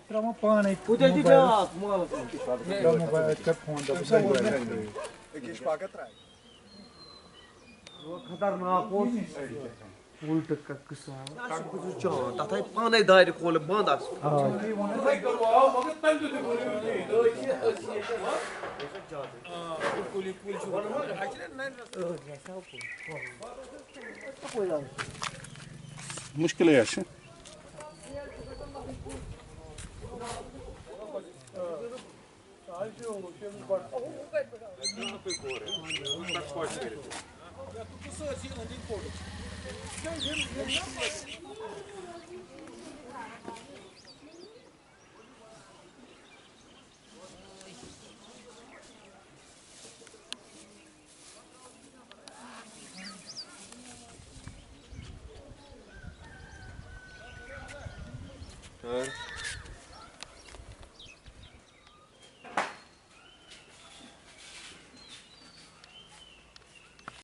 Tramă pane. Uite de cealaltă, mă. Tramă că phone da. Ești pacă trai. खतरनाक हो उल्ट कक्सा काको जो छ तथाई पानै दाइरे कोले बन्दास मुश्किल है ऐसे Huh?